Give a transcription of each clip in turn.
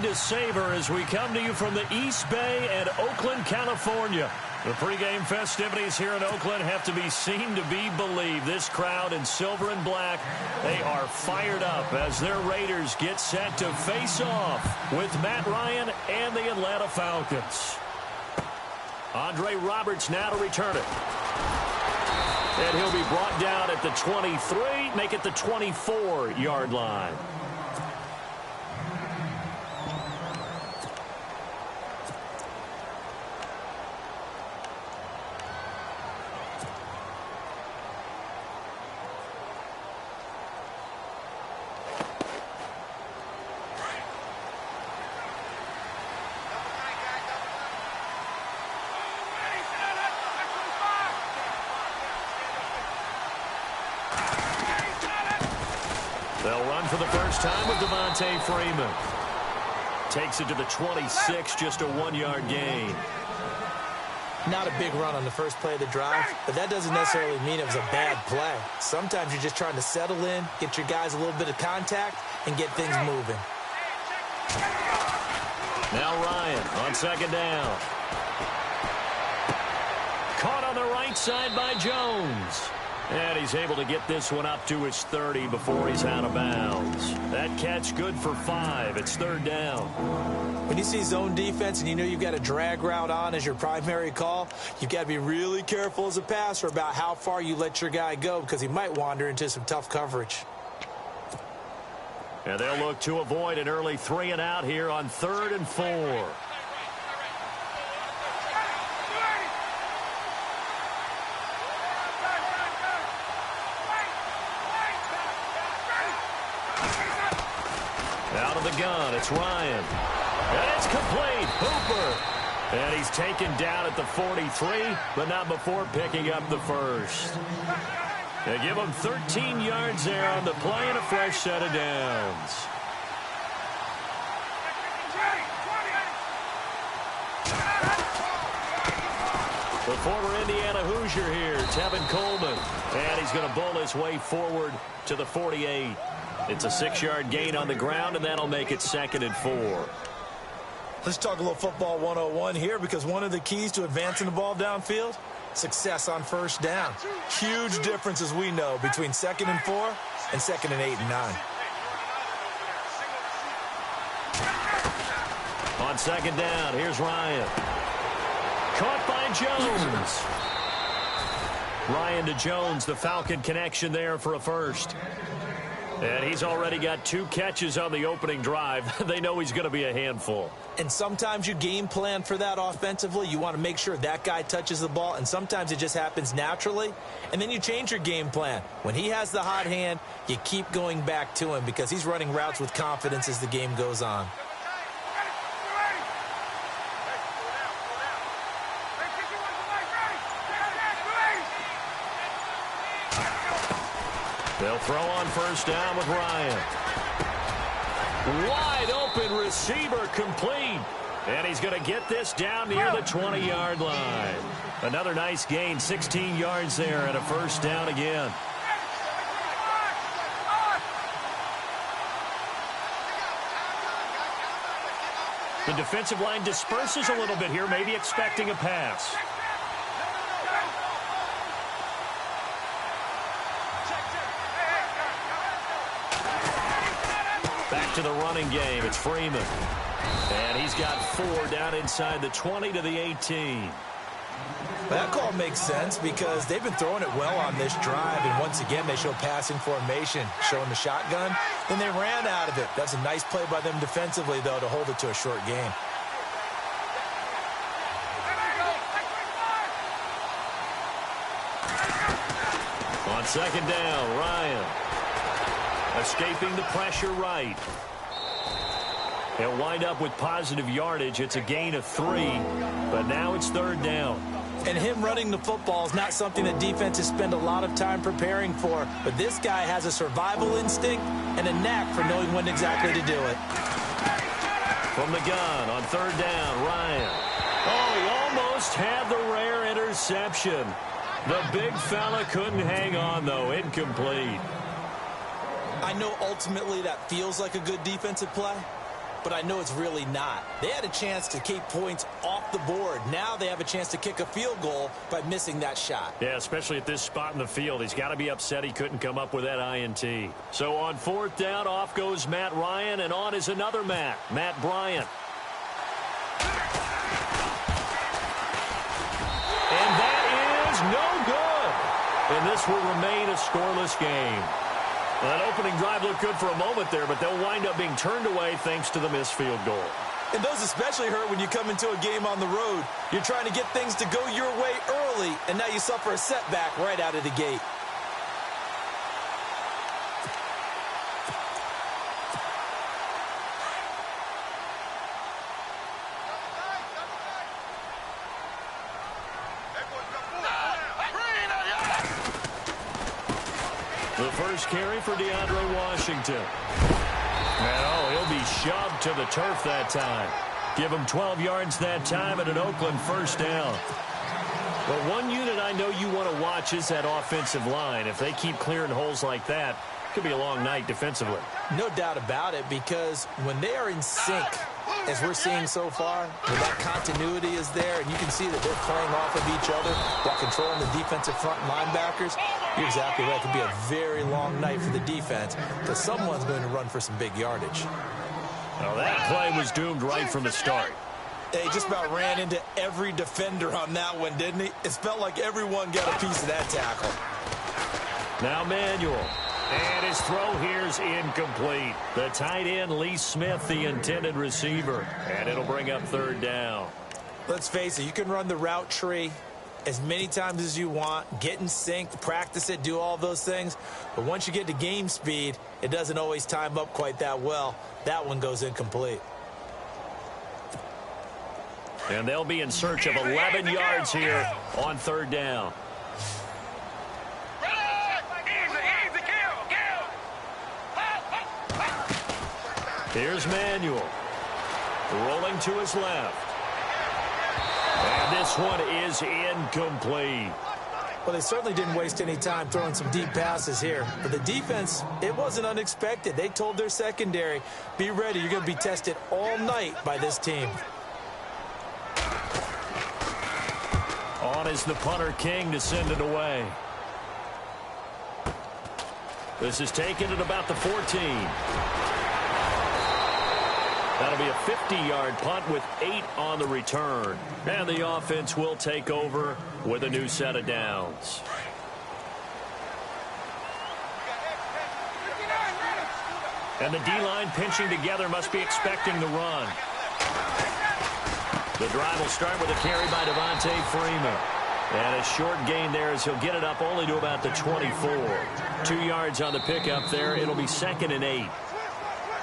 to savor as we come to you from the East Bay and Oakland, California. The pregame festivities here in Oakland have to be seen to be believed. This crowd in silver and black, they are fired up as their Raiders get set to face off with Matt Ryan and the Atlanta Falcons. Andre Roberts now to return it. And he'll be brought down at the 23, make it the 24-yard line. They'll run for the first time with Devontae Freeman. Takes it to the 26, just a 1-yard gain. Not a big run on the first play of the drive, but that doesn't necessarily mean it was a bad play. Sometimes you're just trying to settle in, get your guys a little bit of contact, and get things moving. Now Ryan on second down. Caught on the right side by Jones. And he's able to get this one up to his 30 before he's out of bounds. That catch good for 5. It's third down. When you see zone defense and you know you've got a drag route on as your primary call, you've got to be really careful as a passer about how far you let your guy go because he might wander into some tough coverage. And they'll look to avoid an early 3-and-out here on 3rd and 4. Out of the gun, it's Ryan. And it's complete. Hooper. And he's taken down at the 43, but not before picking up the first. They give him 13 yards there on the play and a fresh set of downs. The former Indiana Hoosier here, Tevin Coleman. And he's going to bowl his way forward to the 48. It's a 6-yard gain on the ground, and that'll make it 2nd and 4. Let's talk a little football 101 here because one of the keys to advancing the ball downfield, success on first down. Huge difference, as we know, between 2nd and 4 and 2nd and 8 and 9. On second down, here's Ryan. Caught by Jones. Ryan to Jones, the Falcon connection there for a first. And he's already got 2 catches on the opening drive. They know he's going to be a handful. And sometimes you game plan for that offensively. You want to make sure that guy touches the ball, and sometimes it just happens naturally. And then you change your game plan. When he has the hot hand, you keep going back to him because he's running routes with confidence as the game goes on. They'll throw on first down with Ryan. Wide open receiver complete. And he's going to get this down near the 20-yard line. Another nice gain, 16 yards there and a first down again. The defensive line disperses a little bit here, maybe expecting a pass. Back to the running game. It's Freeman. And he's got 4 down inside the 20 to the 18. That call makes sense because they've been throwing it well on this drive, and once again they show passing formation, showing the shotgun. Then they ran out of it. That's a nice play by them defensively, though, to hold it to a short gain. On second down, Ryan. Escaping the pressure right. He'll wind up with positive yardage. It's a gain of 3, but now it's third down. And him running the football is not something that defenses spend a lot of time preparing for. But this guy has a survival instinct and a knack for knowing when exactly to do it. From the gun on third down, Ryan. Oh, he almost had the rare interception. The big fella couldn't hang on, though. Incomplete. I know ultimately that feels like a good defensive play. but I know it's really not. They had a chance to keep points off the board. Now they have a chance to kick a field goal by missing that shot. Yeah, especially at this spot in the field. He's got to be upset he couldn't come up with that INT. So on fourth down, off goes Matt Ryan, and on is another Matt Bryant. And that is no good. And this will remain a scoreless game. Well, that opening drive looked good for a moment there, but they'll wind up being turned away thanks to the missed field goal. And those especially hurt when you come into a game on the road. You're trying to get things to go your way early, and now you suffer a setback right out of the gate. The first carry for DeAndre Washington. And he'll be shoved to the turf that time. Give him 12 yards that time and an Oakland first down. But one unit I know you want to watch is that offensive line. If they keep clearing holes like that, it could be a long night defensively. No doubt about it, because when they are in sync, as we're seeing so far, where that continuity is there, and you can see that they're playing off of each other while controlling the defensive front linebackers, you're exactly right. It could be a very long night for the defense because someone's going to run for some big yardage. Well, that play was doomed right from the start. He just about ran into every defender on that one, didn't he? It felt like everyone got a piece of that tackle. Now Manuel. And his throw here's incomplete. The tight end, Lee Smith, the intended receiver. And it'll bring up third down. Let's face it, you can run the route tree as many times as you want, get in sync, practice it, do all those things. But once you get to game speed, it doesn't always time up quite that well. That one goes incomplete. And they'll be in search of 11 yards here on third down. Here's Manuel. Rolling to his left. And this one is incomplete. Well, they certainly didn't waste any time throwing some deep passes here. But the defense, it wasn't unexpected. They told their secondary, be ready. You're going to be tested all night by this team. On is the punter, King, to send it away. This is taken at about the 14. That'll be a 50-yard punt with 8 on the return. And the offense will take over with a new set of downs. And the D-line pinching together must be expecting the run. The drive will start with a carry by Devontae Freeman. And a short gain there as he'll get it up only to about the 24. 2 yards on the pickup there. It'll be 2nd and 8.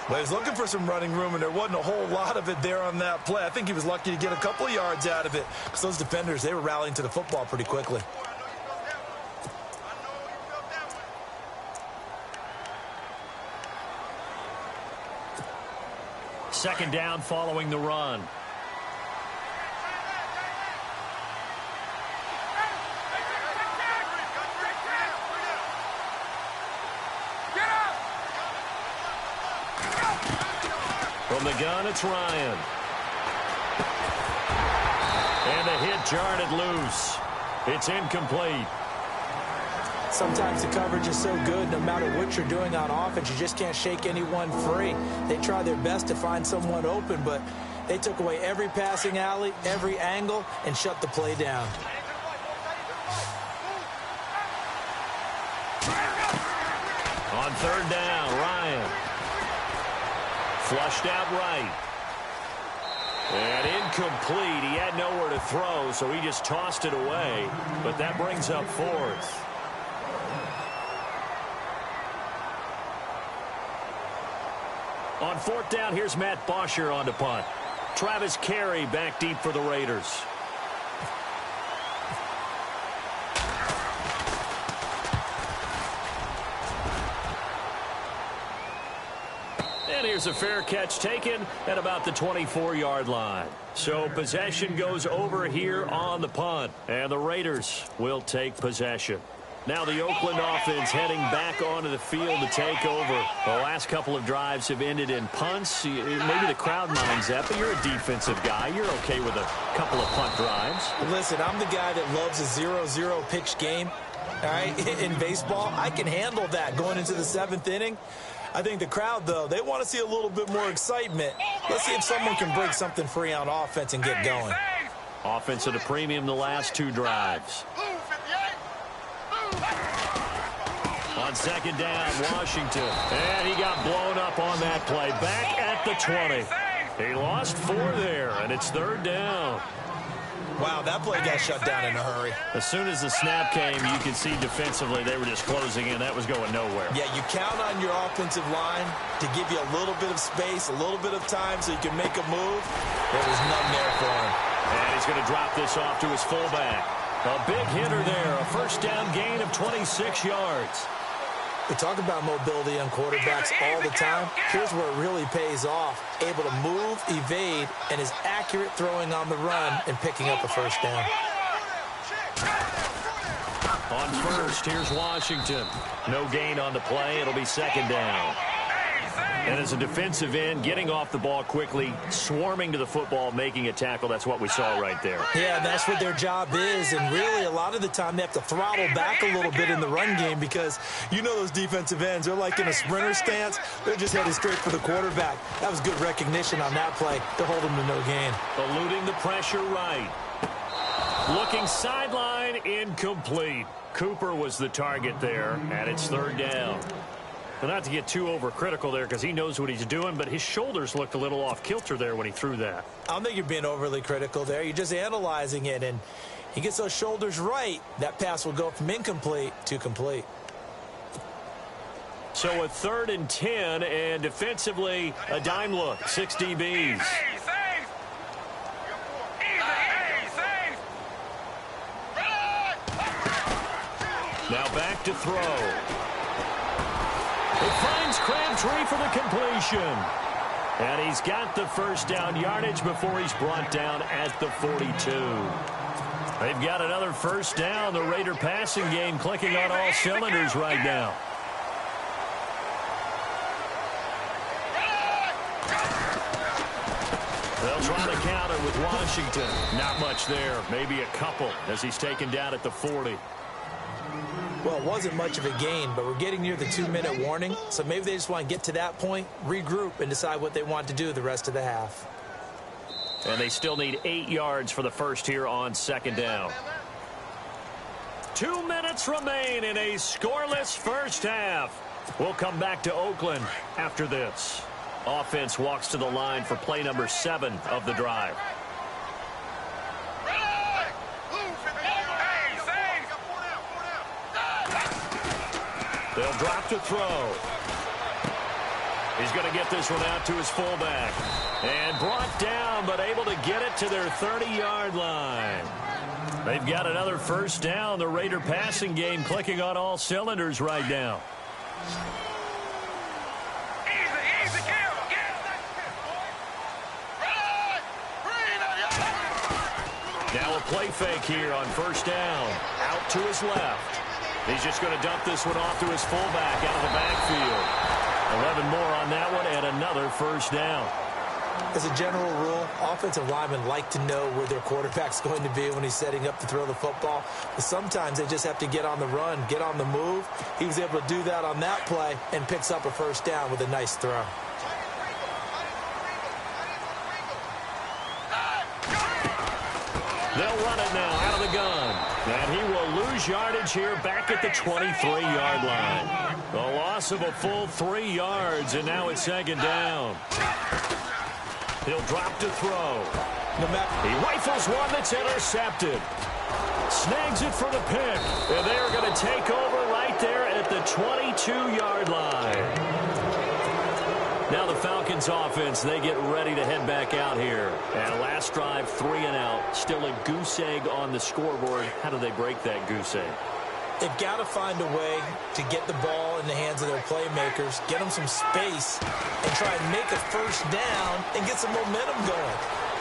Well, he was looking for some running room, and there wasn't a whole lot of it there on that play. I think he was lucky to get a couple of yards out of it because those defenders, they were rallying to the football pretty quickly. Second down following the run. From the gun, it's Ryan. And the hit jarred it loose. It's incomplete. Sometimes the coverage is so good, no matter what you're doing on offense, you just can't shake anyone free. They try their best to find someone open, but they took away every passing alley, every angle, and shut the play down. On third down, Ryan. Flushed out right. And incomplete. He had nowhere to throw, so he just tossed it away. But that brings up 4th. On 4th down, here's Matt Bosher on to punt. Travis Carey back deep for the Raiders. And here's a fair catch taken at about the 24-yard line. So possession goes over here on the punt, and the Raiders will take possession. Now the Oakland offense heading back onto the field to take over. The last couple of drives have ended in punts. Maybe the crowd minds that, but you're a defensive guy. You're okay with a couple of punt drives. Listen, I'm the guy that loves a 0-0 pitch game. All right, in baseball, I can handle that going into the 7th inning. I think the crowd, though, they want to see a little bit more excitement. Let's see if someone can break something free on offense and get going. Offense at a premium the last 2 drives. On second down, Washington. And he got blown up on that play. Back at the 20. He lost 4 there, and it's 3rd down. Wow, that play got shut down in a hurry. As soon as the snap came, you could see defensively they were just closing in. That was going nowhere. Yeah, you count on your offensive line to give you a little bit of space, a little bit of time so you can make a move. There was none there for him. And he's going to drop this off to his fullback. A big hitter there, a first down gain of 26 yards. We talk about mobility on quarterbacks all the time. Here's where it really pays off. Able to move, evade, and is accurate throwing on the run and picking up a first down. On first, here's Washington. No gain on the play. It'll be 2nd down. And as a defensive end, getting off the ball quickly, swarming to the football, making a tackle, that's what we saw right there. Yeah, that's what their job is. And really, a lot of the time, they have to throttle back a little bit in the run game because you know those defensive ends, they're like in a sprinter stance. They're just headed straight for the quarterback. That was good recognition on that play to hold them to no gain. Eluding the pressure right. Looking sideline, incomplete. Cooper was the target there, and it's 3rd down. Well, not to get too overcritical there because he knows what he's doing, but his shoulders looked a little off kilter there when he threw that. I don't think you're being overly critical there. You're just analyzing it, and he gets those shoulders right. That pass will go from incomplete to complete. So a 3rd and 10, and defensively a dime look. 6 DBs. Now back to throw. It finds Crabtree for the completion. And he's got the first down yardage before he's brought down at the 42. They've got another first down. The Raider passing game clicking on all cylinders right now. They'll try to counter with Washington. Not much there. Maybe a couple as he's taken down at the 40. Well, it wasn't much of a gain, but we're getting near the 2-minute warning, so maybe they just want to get to that point, regroup, and decide what they want to do the rest of the half. And they still need 8 yards for the first here on 2nd down. 2 minutes remain in a scoreless first half. We'll come back to Oakland after this. Offense walks to the line for play number 7 of the drive. They'll drop to throw. He's going to get this one out to his fullback. And brought down, but able to get it to their 30-yard line. They've got another first down. The Raider passing game clicking on all cylinders right now. Now a play fake here on first down. Out to his left. He's just going to dump this one off to his fullback out of the backfield. 11 more on that one and another first down. As a general rule, offensive linemen like to know where their quarterback's going to be when he's setting up to throw the football. But sometimes they just have to get on the run, get on the move. He was able to do that on that play and picks up a first down with a nice throw. They'll run it now out of the gun. And he will lose yardage here back at the 23-yard line. The loss of a full 3 yards, and now it's 2nd down. He'll drop to throw. He rifles one that's intercepted. Snags it for the pick. And they are going to take over right there at the 22-yard line. Now the Falcons offense, they get ready to head back out here. And last drive, 3 and out. Still a goose egg on the scoreboard. How do they break that goose egg? They've got to find a way to get the ball in the hands of their playmakers, get them some space, and try and make a first down and get some momentum going.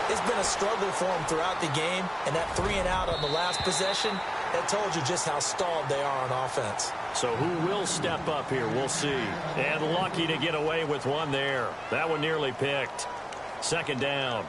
It's been a struggle for them throughout the game, and that 3 and out on the last possession, That told you just how stalled they are on offense. So who will step up here? We'll see. And lucky to get away with one there. That one nearly picked. Second down.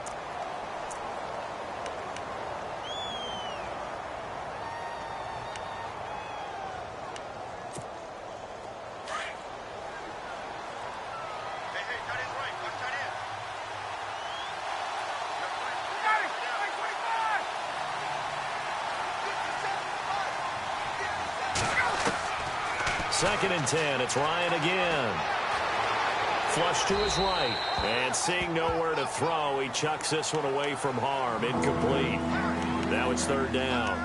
Second and 10. It's Ryan again. Flush to his right. And seeing nowhere to throw, he chucks this one away from harm. Incomplete. Now it's third down.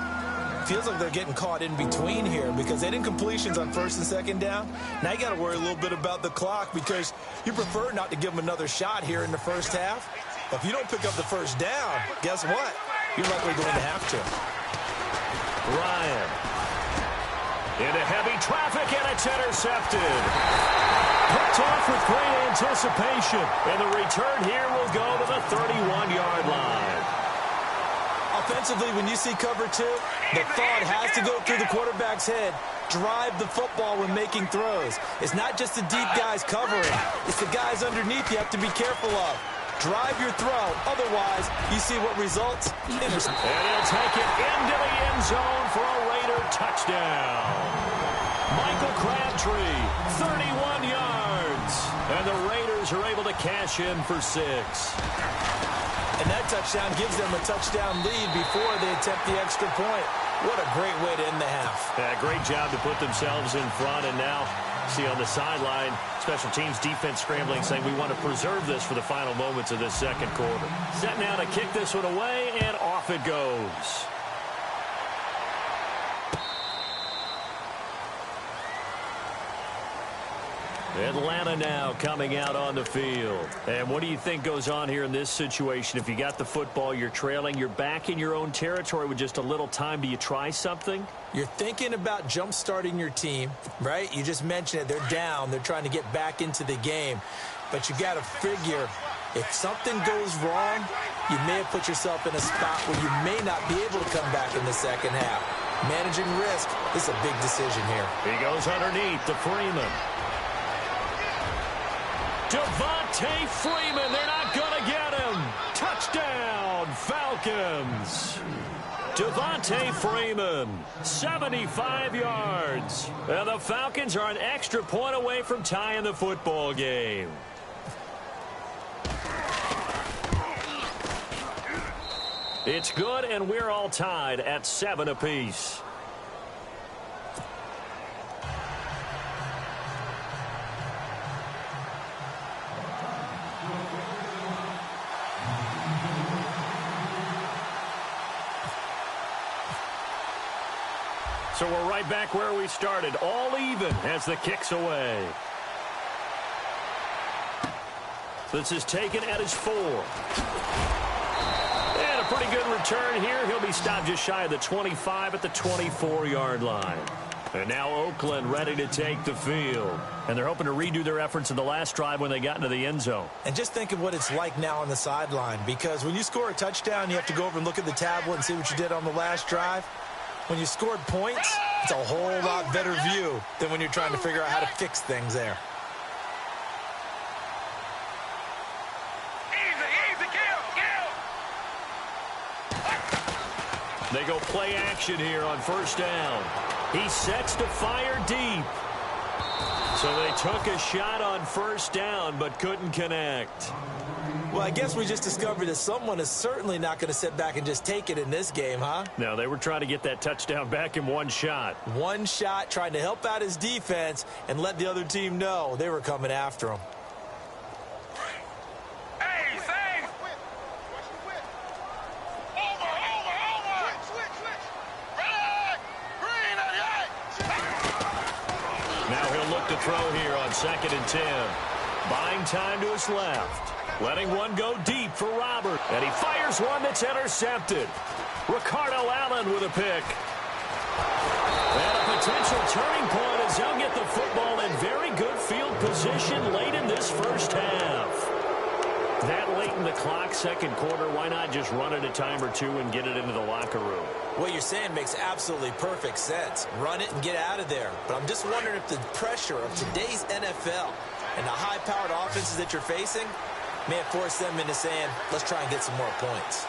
Feels like they're getting caught in between here because they didn't completions on first and second down. Now you got to worry a little bit about the clock because you prefer not to give them another shot here in the first half. But if you don't pick up the first down, guess what? You're likely going to have to. Ryan. Into heavy traffic, and it's intercepted. Picked off with great anticipation. And the return here will go to the 31-yard line. Offensively, when you see cover two, the thought has to go through the quarterback's head. Drive the football when making throws. It's not just the deep guys covering. It's the guys underneath you have to be careful of. Drive your throw. Otherwise, you see what results? Intercept. And he'll take it into the end zone for a Raider touchdown. Michael Crabtree, 31 yards. And the Raiders are able to cash in for 6. And that touchdown gives them a touchdown lead before they attempt the extra point. What a great way to end the half. Yeah, great job to put themselves in front. And now, see on the sideline, special teams defense scrambling, saying we want to preserve this for the final moments of this second quarter. Set now to kick this one away, and off it goes. Atlanta now coming out on the field. And what do you think goes on here in this situation? If you got the football, you're trailing, you're back in your own territory with just a little time. Do you try something? You're thinking about jump-starting your team, right? You just mentioned it. They're down. They're trying to get back into the game. But you got to figure, if something goes wrong, you may have put yourself in a spot where you may not be able to come back in the second half. Managing risk is a big decision here. He goes underneath to Freeman. Devontae Freeman, they're not going to get him. Touchdown, Falcons. Devontae Freeman, 75 yards. And the Falcons are an extra point away from tying the football game. It's good, and we're all tied at 7 apiece. So we're right back where we started, all even as the kick's away. This is taken at his 4. And a pretty good return here. He'll be stopped just shy of the 25 at the 24-yard line. And now Oakland ready to take the field. And they're hoping to redo their efforts in the last drive when they got into the end zone. And just think of what it's like now on the sideline. Because when you score a touchdown, you have to go over and look at the tablet and see what you did on the last drive. When you scored points, it's a whole lot better view than when you're trying to figure out how to fix things there. They go play action here on first down. He sets to fire deep. So they took a shot on first down but couldn't connect. Well, I guess we just discovered that someone is certainly not going to sit back and just take it in this game, huh? No, they were trying to get that touchdown back in one shot. One shot, trying to help out his defense and let the other team know they were coming after him. Now he'll look to throw here on 2nd and 10. Buying time to his left. Letting one go deep for Robert. And he fires one that's intercepted. Ricardo Allen with a pick. And a potential turning point as they'll get the football in very good field position late in this first half. That late in the clock, second quarter, why not just run it a time or two and get it into the locker room? What you're saying makes absolutely perfect sense. Run it and get out of there. But I'm just wondering if the pressure of today's NFL and the high-powered offenses that you're facing may have forced them into saying, let's try and get some more points.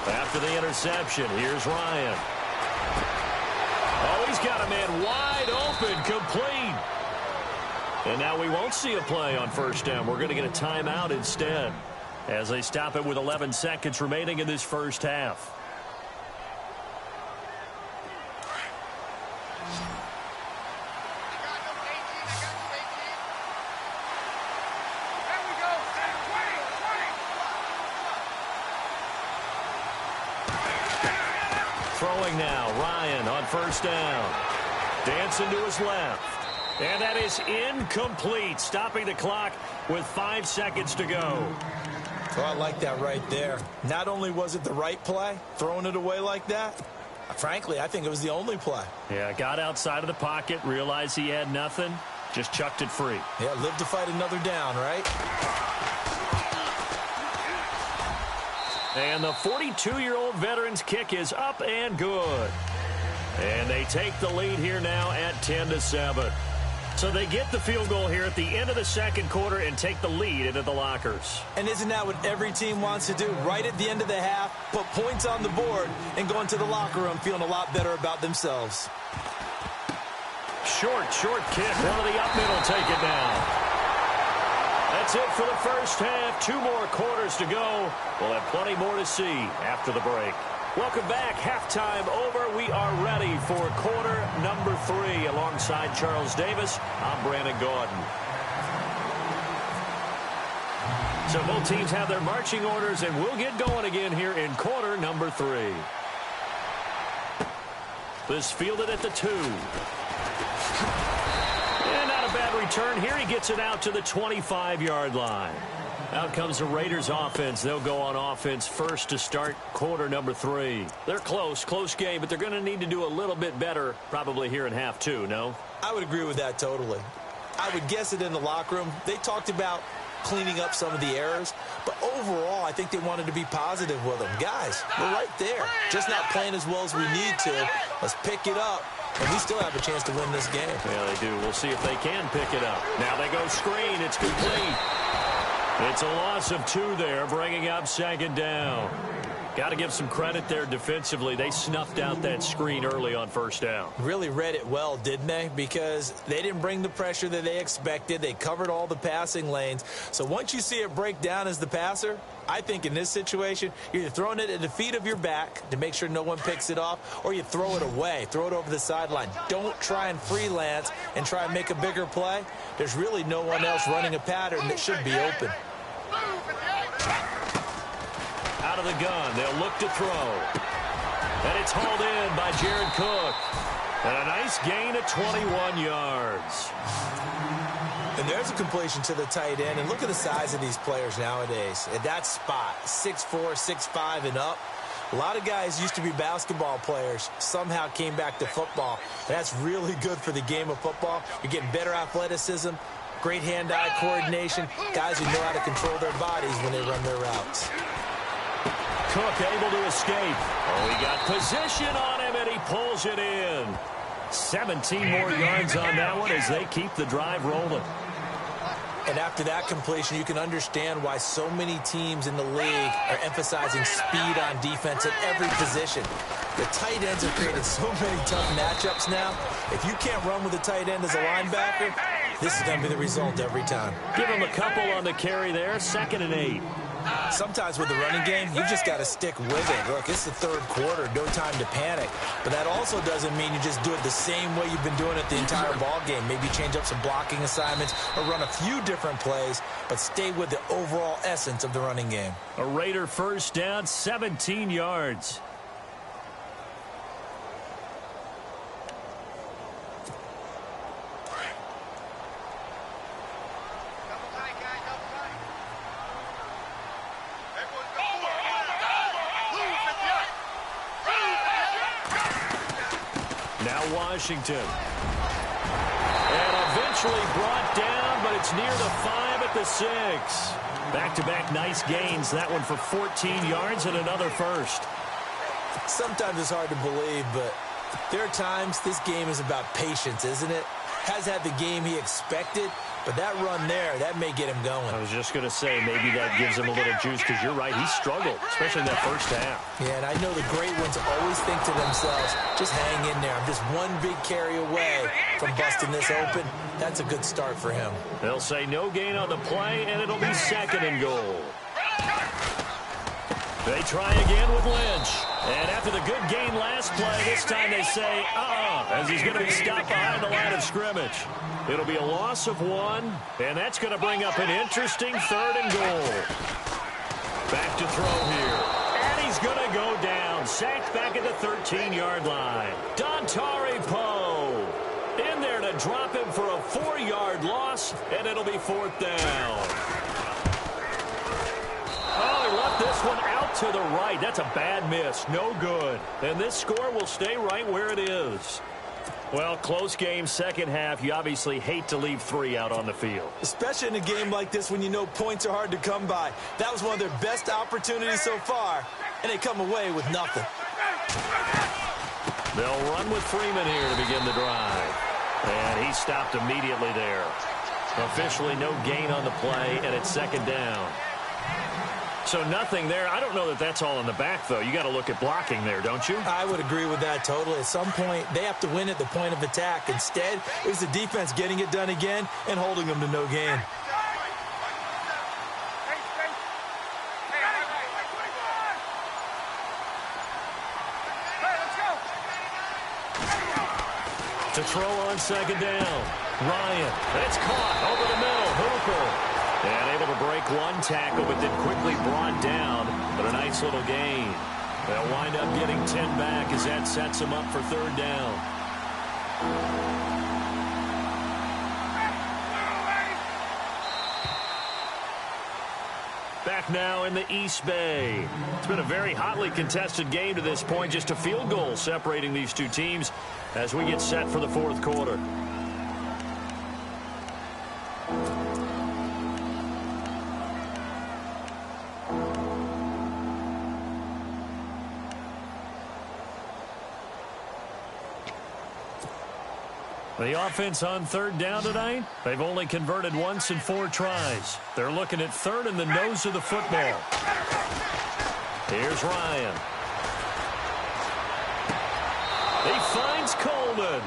After the interception, here's Ryan. Oh, he's got a man wide open, complete. And now we won't see a play on first down. We're going to get a timeout instead as they stop it with 11 seconds remaining in this first half. Throwing now, Ryan on first down. Dancing to his left. And that is incomplete, stopping the clock with 5 seconds to go. Oh, I like that right there. Not only was it the right play, throwing it away like that, frankly, I think it was the only play. Yeah, got outside of the pocket, realized he had nothing, just chucked it free. Yeah, live to fight another down, right? And the 42-year-old veteran's kick is up and good. And they take the lead here now at 10-7. So they get the field goal here at the end of the second quarter and take the lead into the lockers. And isn't that what every team wants to do? Right at the end of the half, put points on the board, and go into the locker room feeling a lot better about themselves. Short kick. One of the up middle take it down. That's it for the first half. 2 more quarters to go. We'll have plenty more to see after the break. Welcome back. Halftime over. We are ready for quarter number 3. Alongside Charles Davis, I'm Brandon Gordon. So both teams have their marching orders, and we'll get going again here in quarter number 3. This fielded at the 2. And not a bad return here. He gets it out to the 25-yard line. Out comes the Raiders offense. They'll go on offense first to start quarter number 3. They're close game, but they're going to need to do a little bit better probably here in half 2, no? I would agree with that totally. I would guess it in the locker room. They talked about cleaning up some of the errors, but overall, I think they wanted to be positive with them. Guys, we're right there. Just not playing as well as we need to. Let's pick it up, and we still have a chance to win this game. Yeah, they do. We'll see if they can pick it up. Now they go screen. It's complete. It's a loss of 2 there, bringing up second down. Got to give some credit there defensively. They snuffed out that screen early on first down. Really read it well, didn't they? Because they didn't bring the pressure that they expected. They covered all the passing lanes. So once you see it break down as the passer, I think in this situation, you're either throwing it at the feet of your back to make sure no one picks it off, or you throw it away, throw it over the sideline. Don't try and freelance and try and make a bigger play. There's really no one else running a pattern that should be open. Out of the gun, they'll look to throw. And it's hauled in by Jared Cook. And a nice gain of 21 yards. And there's a completion to the tight end. And look at the size of these players nowadays. At that spot, 6'4", 6'5", and up. A lot of guys used to be basketball players, somehow came back to football. That's really good for the game of football. You're getting better athleticism, great hand-eye coordination, guys who know how to control their bodies when they run their routes. Cook able to escape. Oh, he got position on him, and he pulls it in. 17 more yards on that one as they keep the drive rolling. And after that completion, you can understand why so many teams in the league are emphasizing speed on defense at every position. The tight ends have created so many tough matchups now. If you can't run with a tight end as a linebacker, this is going to be the result every time. Give him a couple on the carry there. 2nd and 8. Sometimes with the running game, you've just got to stick with it. Look, it's the 3rd quarter, no time to panic. But that also doesn't mean you just do it the same way you've been doing it the entire ball game. Maybe change up some blocking assignments or run a few different plays, but stay with the overall essence of the running game. A Raider first down, 17 yards. Washington. And eventually brought down, but it's near the 5, and with the 6. Back-to-back nice gains. That one for 14 yards and another first. Sometimes it's hard to believe, but there are times this game is about patience, isn't it? Has had the game he expected, but that run there, that may get him going. I was just going to say, maybe that gives him a little juice, because you're right, he struggled, especially in that first half. Yeah, and I know the great ones always think to themselves, just hang in there. I'm just one big carry away from busting this open. That's a good start for him. They'll say no gain on the play, and it'll be 2nd and goal. They try again with Lynch. And after the good gain last play, this time they say, as he's going to be stopped behind the line of scrimmage. It'll be a loss of 1, and that's going to bring up an interesting 3rd and goal. Back to throw here. And he's going to go down. Sacked back at the 13-yard line. Dontari Poe in there to drop him for a 4-yard loss, and it'll be 4th down. Oh, he left this one out to the right. That's a bad miss. No good. And this score will stay right where it is. Well, close game, second half. You obviously hate to leave 3 out on the field. Especially in a game like this when you know points are hard to come by. That was one of their best opportunities so far, and they come away with nothing. They'll run with Freeman here to begin the drive. And he stopped immediately there. Officially no gain on the play, and it's 2nd down. So nothing there. I don't know that that's all in the back, though. You got to look at blocking there, don't you? I would agree with that totally. At some point, they have to win at the point of attack. Instead, it was the defense getting it done again and holding them to no gain. To throw on 2nd down. Ryan. It's caught over the middle. Hooper. And able to break one tackle, but then quickly brought down. But a nice little gain. They'll wind up getting 10 back as that sets them up for 3rd down. Back now in the East Bay. It's been a very hotly contested game to this point. Just a field goal separating these two teams as we get set for the 4th quarter. The offense on 3rd down tonight, they've only converted once in 4 tries. They're looking at 3rd in the nose of the football. Here's Ryan. He finds Coleman.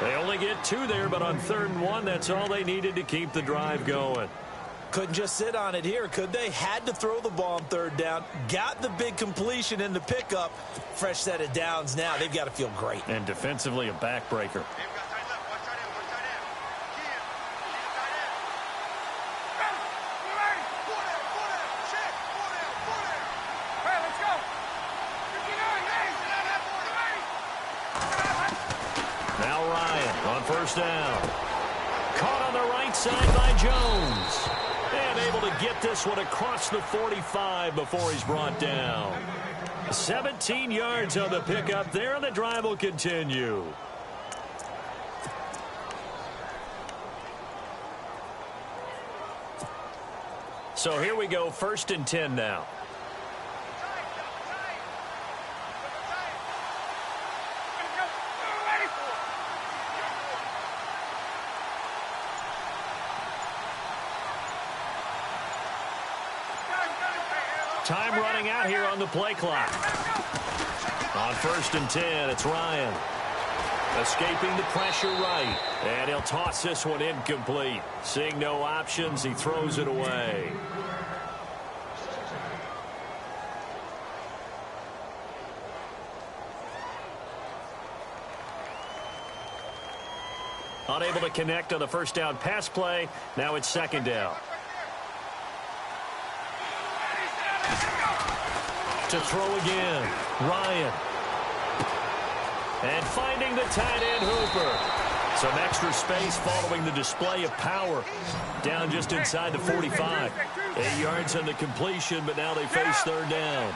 They only get 2 there, but on 3rd and 1, that's all they needed to keep the drive going. Couldn't just sit on it here, could they? Had to throw the ball on 3rd down. Got the big completion in the pickup. Fresh set of downs now. They've got to feel great. And defensively, a backbreaker. Now Ryan on 1st down. Caught on the right side by Jones. And able to get this one across the 45 before he's brought down. 17 yards on the pickup there, and the drive will continue. So here we go, 1st and 10 now. Time running out here on the play clock. On 1st and 10, it's Ryan. Escaping the pressure right. And he'll toss this one incomplete. Seeing no options, he throws it away. Unable to connect on the 1st down pass play. Now it's 2nd down. To throw again, Ryan. And finding the tight end, Hooper. Some extra space following the display of power. Down just inside the 45. 8 yards on the completion, but now they face 3rd down.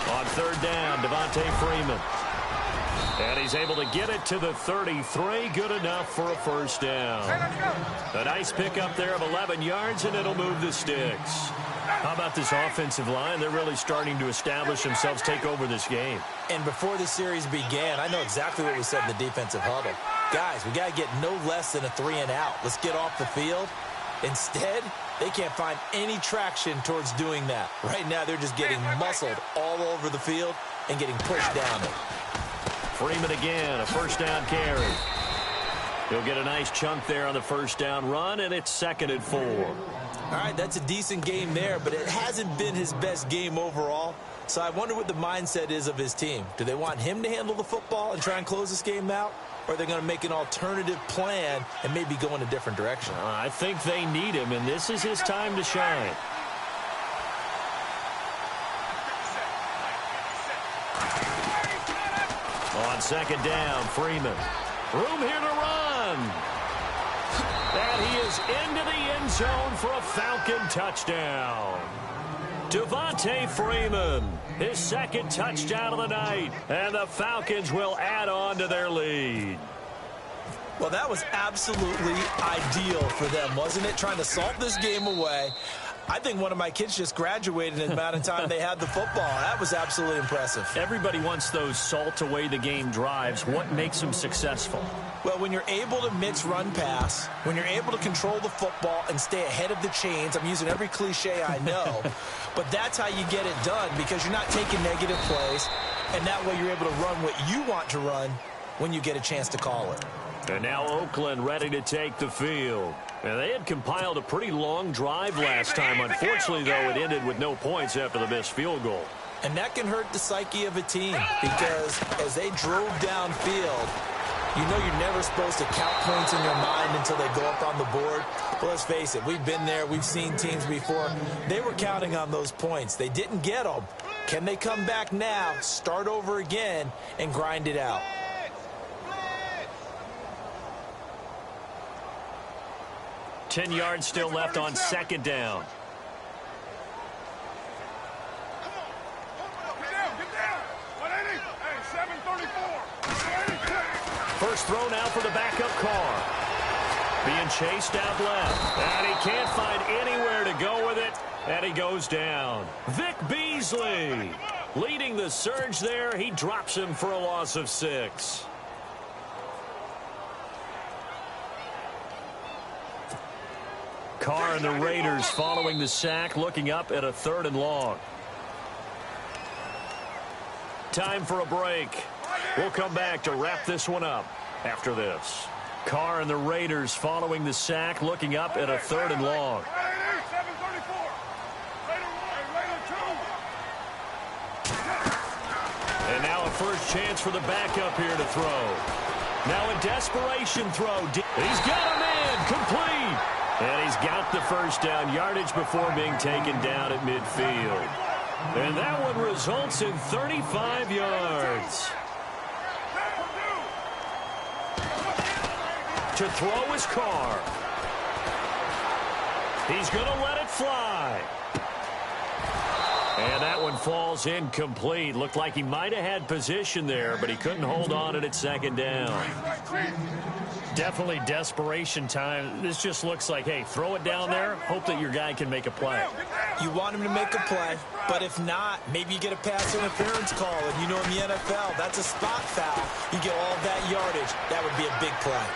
On 3rd down, Devontae Freeman. And he's able to get it to the 33. Good enough for a first down. A nice pickup there of 11 yards, and it'll move the sticks. How about this offensive line? They're really starting to establish themselves, take over this game. And before the series began, I know exactly what we said in the defensive huddle. Guys, we got to get no less than a 3-and-out. Let's get off the field. Instead, they can't find any traction towards doing that. Right now, they're just getting muscled all over the field and getting pushed down it. Freeman again, a first down carry. He'll get a nice chunk there on the first down run, and it's 2nd and 4. All right, that's a decent game there, but it hasn't been his best game overall. So I wonder what the mindset is of his team. Do they want him to handle the football and try and close this game out? Or are they going to make an alternative plan and maybe go in a different direction? I think they need him, and this is his time to shine. On 2nd down, Freeman. Room here to run. And he is into the end zone for a Falcon touchdown. Devontae Freeman, his 2nd touchdown of the night. And the Falcons will add on to their lead. Well, that was absolutely ideal for them, wasn't it? Trying to salt this game away. I think one of my kids just graduated in the amount of time they had the football. That was absolutely impressive. Everybody wants those salt away the game drives. What makes them successful? Well, when you're able to mix run pass, when you're able to control the football and stay ahead of the chains, I'm using every cliche I know, but that's how you get it done because you're not taking negative plays, and that way you're able to run what you want to run when you get a chance to call it. And now Oakland ready to take the field. And they had compiled a pretty long drive last time. Unfortunately, though, it ended with no points after the missed field goal. And that can hurt the psyche of a team because as they drove downfield, you know you're never supposed to count points in your mind until they go up on the board. But let's face it, we've been there. We've seen teams before. They were counting on those points. They didn't get them. Can they come back now, start over again, and grind it out? Ten yards still left on 2nd down. First throw now for the backup Carr. Being chased out left. And he can't find anywhere to go with it. And he goes down. Vic Beasley leading the surge there. He drops him for a loss of 6. Carr and the Raiders following the sack, looking up at a 3rd and long. Time for a break. We'll come back to wrap this one up after this. Carr and the Raiders following the sack, looking up at a 3rd and long. And now a first chance for the backup here to throw. Now a desperation throw. He's got a man complete. And he's got the first down yardage before being taken down at midfield. And that one results in 35 yards. To throw is Carr. He's going to let it fly. And that one falls incomplete. Looked like he might have had position there, but he couldn't hold on it at 2nd down. Definitely desperation time. This just looks like, hey, throw it down there, hope that your guy can make a play. You want him to make a play, but if not, maybe you get a pass interference call, and you know in the NFL, that's a spot foul. You get all that yardage. That would be a big play.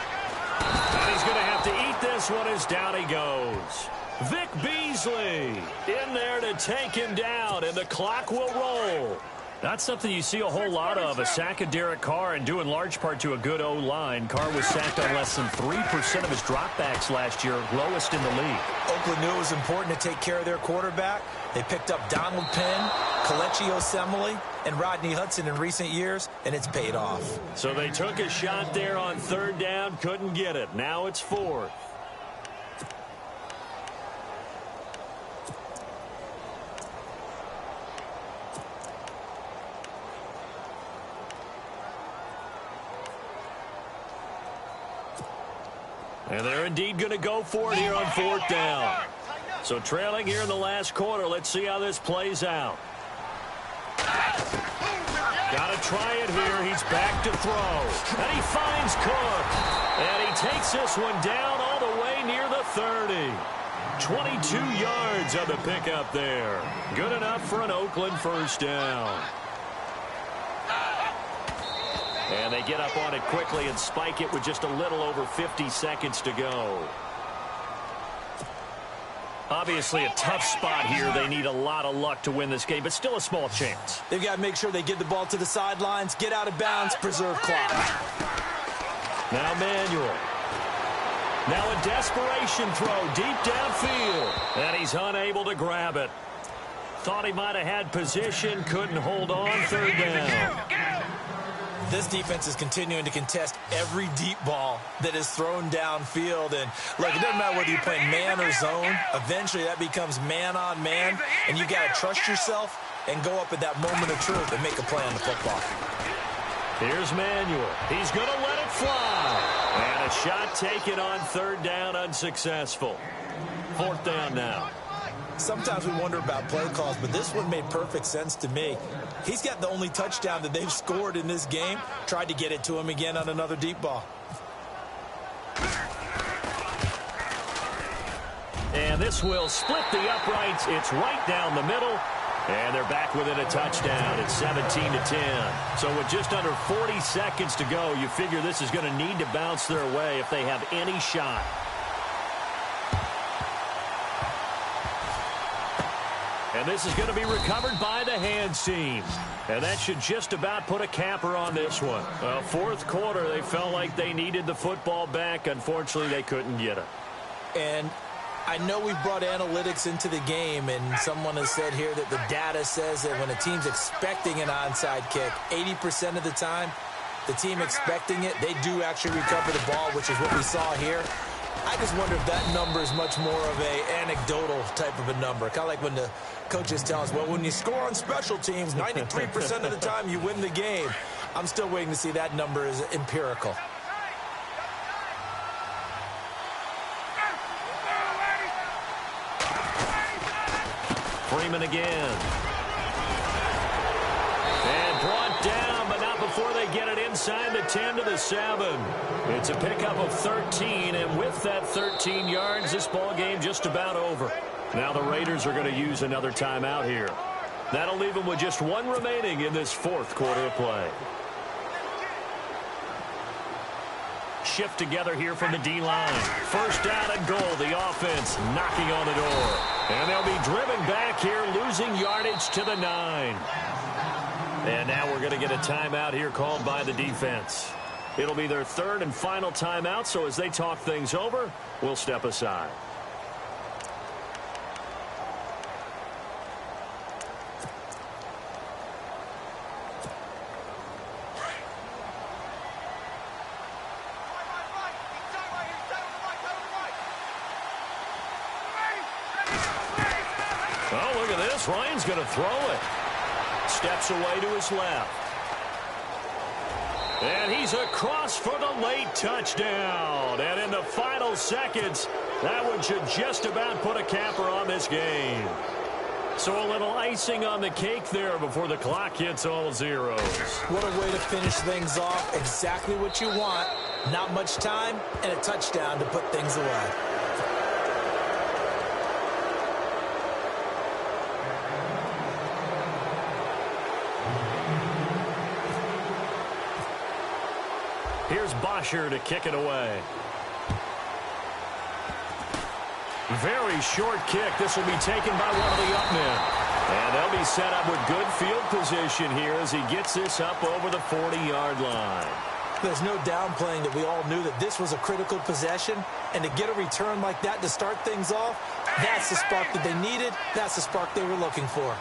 And he's going to have to eat this one as down he goes. Vic Beasley in there to take him down, and the clock will roll. Not something you see a whole lot of, a sack of Derek Carr, and due in large part to a good O-line. Carr was sacked on less than 3% of his dropbacks last year, lowest in the league. Oakland knew it was important to take care of their quarterback. They picked up Donald Penn, Kelechi Osemele, and Rodney Hudson in recent years, and it's paid off. So they took a shot there on 3rd down, couldn't get it. Now it's 4th. And they're indeed going to go for it here on 4th down. So trailing here in the last quarter, let's see how this plays out. Got to try it here. He's back to throw. And he finds Cook. And he takes this one down all the way near the 30. 22 yards on the pickup there. Good enough for an Oakland first down. And they get up on it quickly and spike it with just a little over 50 seconds to go. Obviously a tough spot here. They need a lot of luck to win this game, but still a small chance. They've got to make sure they get the ball to the sidelines, get out of bounds, preserve clock. Now Manuel. Now a desperation throw deep downfield. And he's unable to grab it. Thought he might have had position, couldn't hold on, third down. This defense is continuing to contest every deep ball that is thrown downfield. And, look, it doesn't matter whether you're playing man or zone. Eventually, that becomes man on man. And you got to trust yourself and go up at that moment of truth and make a play on the football. Here's Manuel. He's going to let it fly. And a shot taken on third down, unsuccessful. Fourth down now. Sometimes we wonder about play calls, but this one made perfect sense to me. He's got the only touchdown that they've scored in this game. Tried to get it to him again on another deep ball. And this will split the uprights. It's right down the middle. And they're back within a touchdown. It's 17-10. So with just under 40 seconds to go, you figure this is going to need to bounce their way if they have any shot. And this is going to be recovered by the hands team. And that should just about put a capper on this one. Fourth quarter, they felt like they needed the football back. Unfortunately, they couldn't get it. And I know we've brought analytics into the game, and someone has said here that the data says that when a team's expecting an onside kick, 80% of the time, the team expecting it, they do actually recover the ball, which is what we saw here. I just wonder if that number is much more of a anecdotal type of a number. Kind of like when the coaches tell us, well, when you score on special teams, 93% of the time you win the game. I'm still waiting to see that number is empirical. Freeman again. And brought down, but not before they get it inside the 10 to the 7. It's a pickup of 13, and with that 13 yards, this ball game just about over. Now the Raiders are going to use another timeout here. That'll leave them with just one remaining in this fourth quarter of play. Shift together here from the D-line. First down and goal, the offense knocking on the door. And they'll be driven back here, losing yardage to the 9. And now we're going to get a timeout here called by the defense. It'll be their third and final timeout, so as they talk things over, we'll step aside. Oh, look at this. Ryan's going to throw it. Steps away to his left. And he's across for the late touchdown. And in the final seconds, that one should just about put a capper on this game. So a little icing on the cake there before the clock hits all zeros. What a way to finish things off. Exactly what you want. Not much time and a touchdown to put things away. Here's Bosher to kick it away. Very short kick. This will be taken by one of the up men. And they'll be set up with good field position here as he gets this up over the 40-yard line. There's no downplaying that we all knew that this was a critical possession. And to get a return like that to start things off, that's the spark that they needed. That's the spark they were looking for.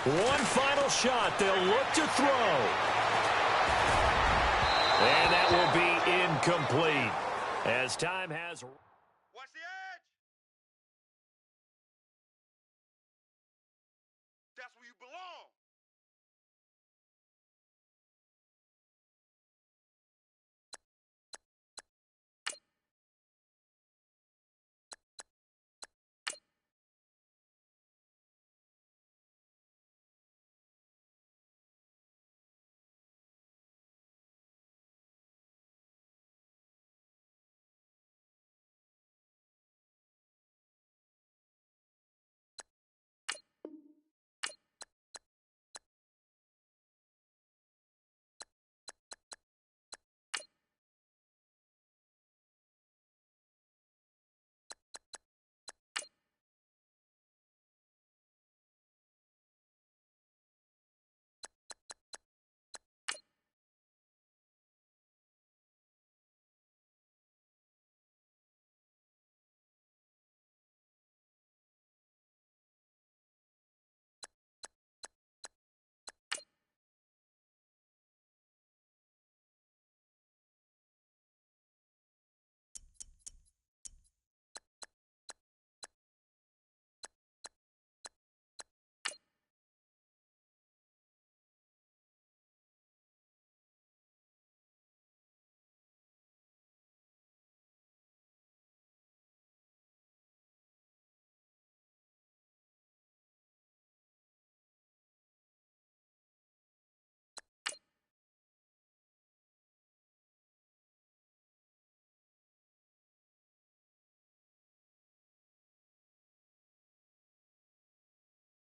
One final shot. They'll look to throw. And that will be incomplete as time has... Watch the edge. That's where you belong.